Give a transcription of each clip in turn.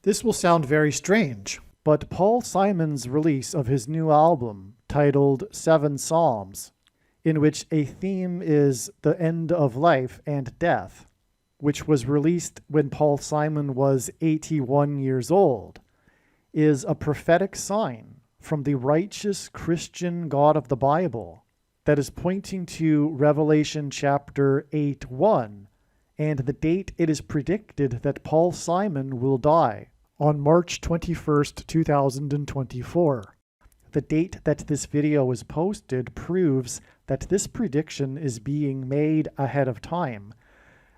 This will sound very strange, but Paul Simon's release of his new album, titled Seven Psalms, in which a theme is the end of life and death, which was released when Paul Simon was 81 years old, is a prophetic sign from the righteous Christian God of the Bible that is pointing to Revelation chapter 8:1 and the date it is predicted that Paul Simon will die on March 21st, 2024. The date that this video is posted proves that this prediction is being made ahead of time,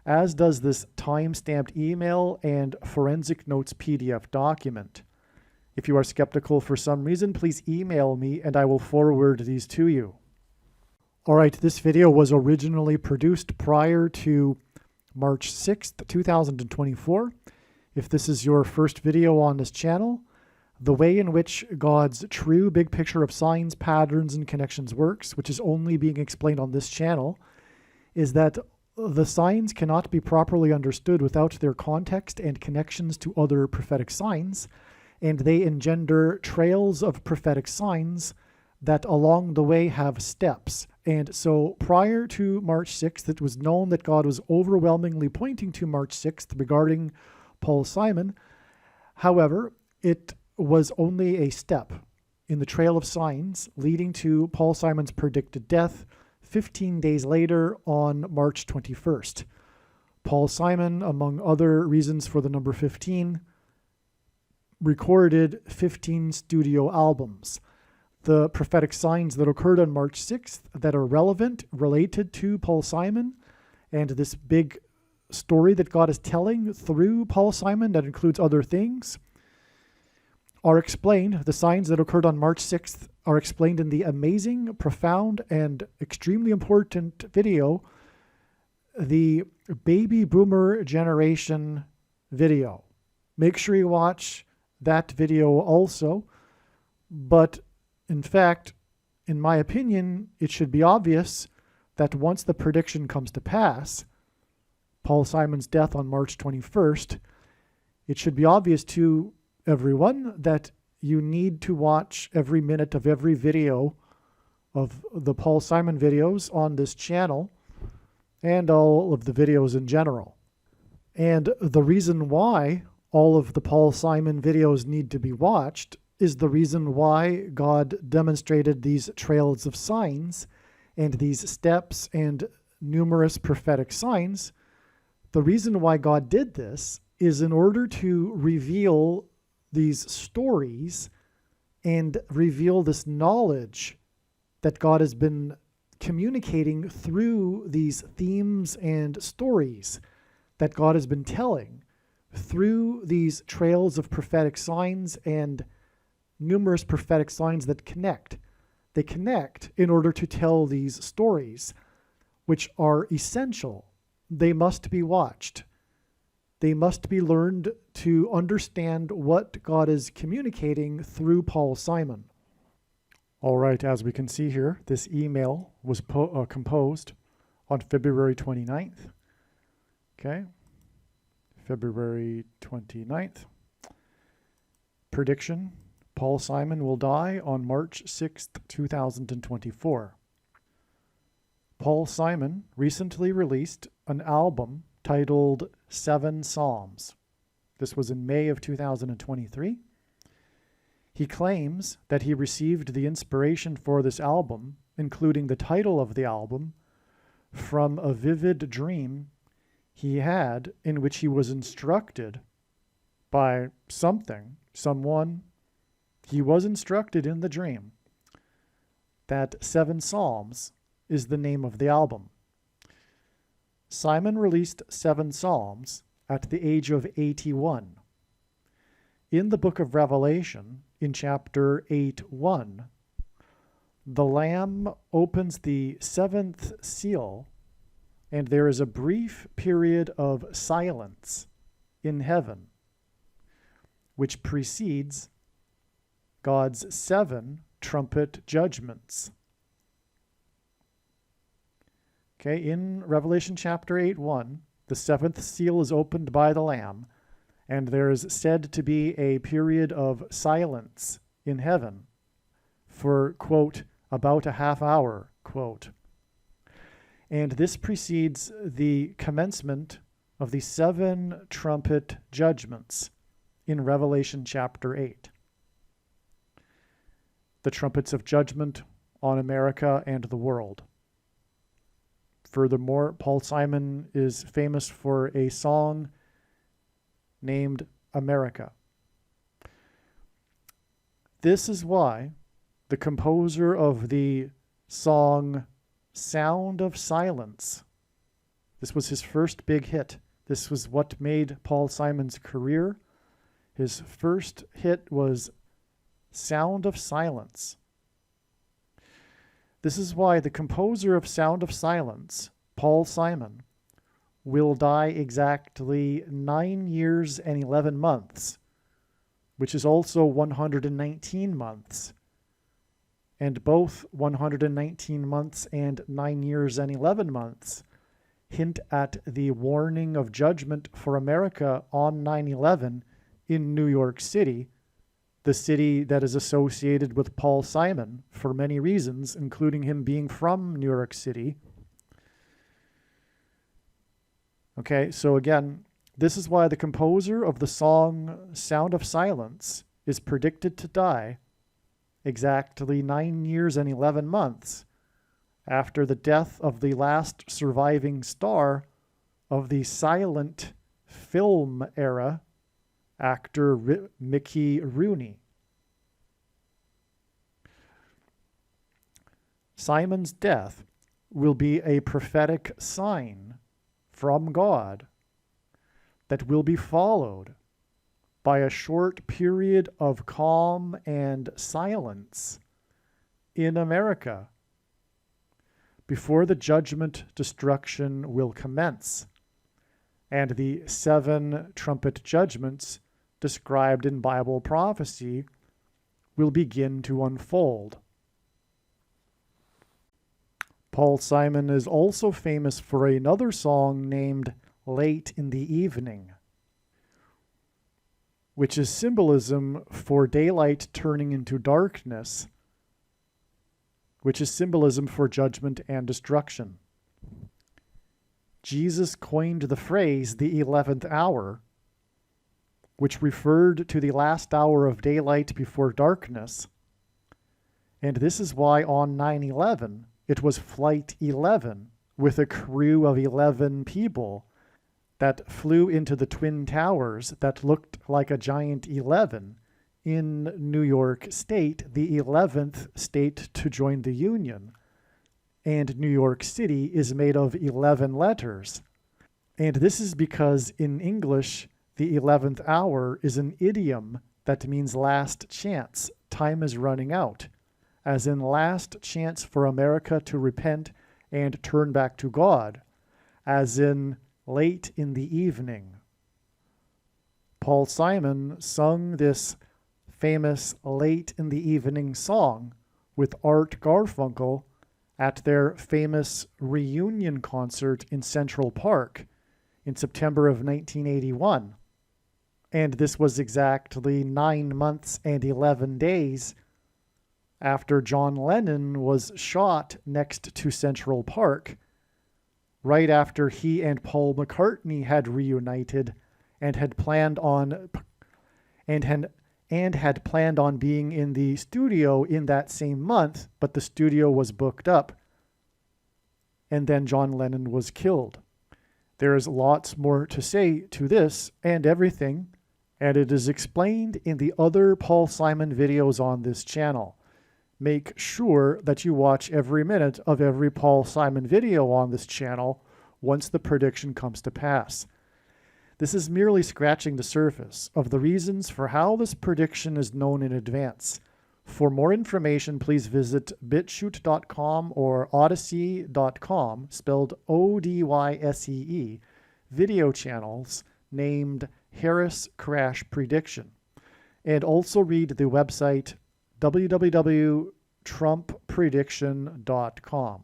as does this time-stamped email and forensic notes PDF document. If you are skeptical for some reason, please email me and I will forward these to you. Alright, this video was originally produced prior to March 6th, 2024. If this is your first video on this channel, the way in which God's true big picture of signs, patterns, and connections works, which is only being explained on this channel, is that the signs cannot be properly understood without their context and connections to other prophetic signs, and they engender trails of prophetic signs that along the way have steps. And so prior to March 6th, it was known that God was overwhelmingly pointing to March 6th regarding Paul Simon. However, it was only a step in the trail of signs leading to Paul Simon's predicted death 15 days later on March 21st. Paul Simon, among other reasons for the number 15, recorded 15 studio albums. The prophetic signs that occurred on March 6th that are relevant, related to Paul Simon, and this big story that God is telling through Paul Simon that includes other things, are explained. The signs that occurred on March 6th are explained in the amazing, profound, and extremely important video, the Baby Boomer Generation video. Make sure you watch that video also, but in fact, in my opinion, it should be obvious that once the prediction comes to pass, Paul Simon's death on March 21st, it should be obvious to everyone that you need to watch every minute of every video of the Paul Simon videos on this channel and all of the videos in general. And the reason why all of the Paul Simon videos need to be watched is the reason why God demonstrated these trails of signs and these steps and numerous prophetic signs. The reason why God did this is in order to reveal these stories and reveal this knowledge that God has been communicating through these themes and stories that God has been telling through these trails of prophetic signs and numerous prophetic signs that connect. They connect in order to tell these stories, which are essential. They must be watched. They must be learned to understand what God is communicating through Paul Simon. All right, as we can see here, this email was composed on February 29th. Okay, February 29th. Prediction: Paul Simon will die on March 6th, 2024. Paul Simon recently released an album titled Seven Psalms. This was in May of 2023. He claims that he received the inspiration for this album, including the title of the album, from a vivid dream he had in which he was instructed by someone. He was instructed in the dream that Seven Psalms is the name of the album. Simon released Seven Psalms at the age of 81. In the book of Revelation, in chapter 8:1, the Lamb opens the seventh seal, and there is a brief period of silence in heaven, which precedes God's 7 trumpet judgments. Okay, in Revelation chapter 8:1, the seventh seal is opened by the Lamb, And there is said to be a period of silence in heaven for, quote, about a half hour, quote. And this precedes the commencement of the 7 trumpet judgments in Revelation chapter 8. The trumpets of judgment on America and the world. Furthermore, Paul Simon is famous for a song named America. This is why the composer of the song Sound of Silence, this was his first big hit. This was what made Paul Simon's career. His first hit was Sound of Silence. This is why the composer of Sound of Silence, Paul Simon, will die exactly 9 years and 11 months, which is also 119 months. And both 119 months and 9 years and 11 months hint at the warning of judgment for America on 9/11 in New York City, the city that is associated with Paul Simon for many reasons, including him being from New York City. Okay, so again, this is why the composer of the song Sound of Silence is predicted to die exactly 9 years and 11 months after the death of the last surviving star of the silent film era, actor Mickey Rooney. Simon's death will be a prophetic sign from God that will be followed by a short period of calm and silence in America before the judgment destruction will commence and the 7 trumpet judgments described in Bible prophecy will begin to unfold. Paul Simon is also famous for another song named Late in the Evening, which is symbolism for daylight turning into darkness, which is symbolism for judgment and destruction. Jesus coined the phrase the 11th hour, which referred to the last hour of daylight before darkness. And this is why on 9/11, it was Flight 11 with a crew of 11 people that flew into the Twin Towers that looked like a giant 11 in New York State, the 11th state to join the Union. And New York City is made of 11 letters. And this is because in English, the 11th hour is an idiom that means last chance. Time is running out, as in last chance for America to repent and turn back to God, as in late in the evening. Paul Simon sung this famous Late in the Evening song with Art Garfunkel at their famous reunion concert in Central Park in September of 1981. And this was exactly 9 months and 11 days after John Lennon was shot next to Central Park, right after he and Paul McCartney had reunited and had planned on being in the studio in that same month, but the studio was booked up, and then John Lennon was killed. There is lots more to say to this and everything, and it is explained in the other Paul Simon videos on this channel. Make sure that you watch every minute of every Paul Simon video on this channel once the prediction comes to pass. This is merely scratching the surface of the reasons for how this prediction is known in advance. For more information, please visit bitchute.com or odyssey.com, spelled Odyssee, video channels named Harris Crash Prediction. And also read the website www.trumpprediction.com.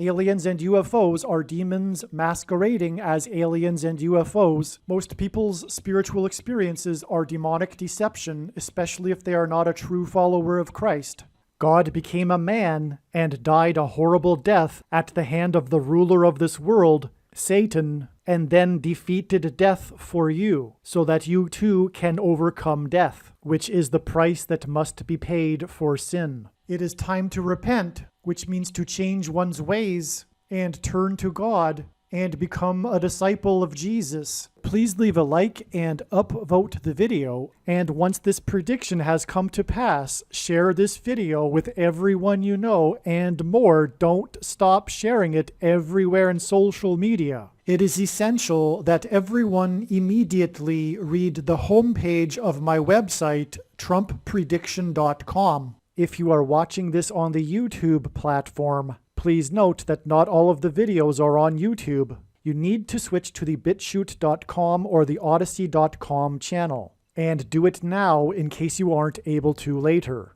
Aliens and UFOs are demons masquerading as aliens and UFOs. Most people's spiritual experiences are demonic deception, especially if they are not a true follower of Christ. God became a man and died a horrible death at the hand of the ruler of this world, Satan, and then defeated death for you, so that you too can overcome death, which is the price that must be paid for sin. It is time to repent, which means to change one's ways and turn to God and become a disciple of Jesus. Please leave a like and upvote the video, and once this prediction has come to pass, share this video with everyone you know, and more, don't stop sharing it everywhere in social media. It is essential that everyone immediately read the homepage of my website, TrumpPrediction.com. If you are watching this on the YouTube platform, please note that not all of the videos are on YouTube. You need to switch to the BitChute.com or the Odyssey.com channel. And do it now in case you aren't able to later.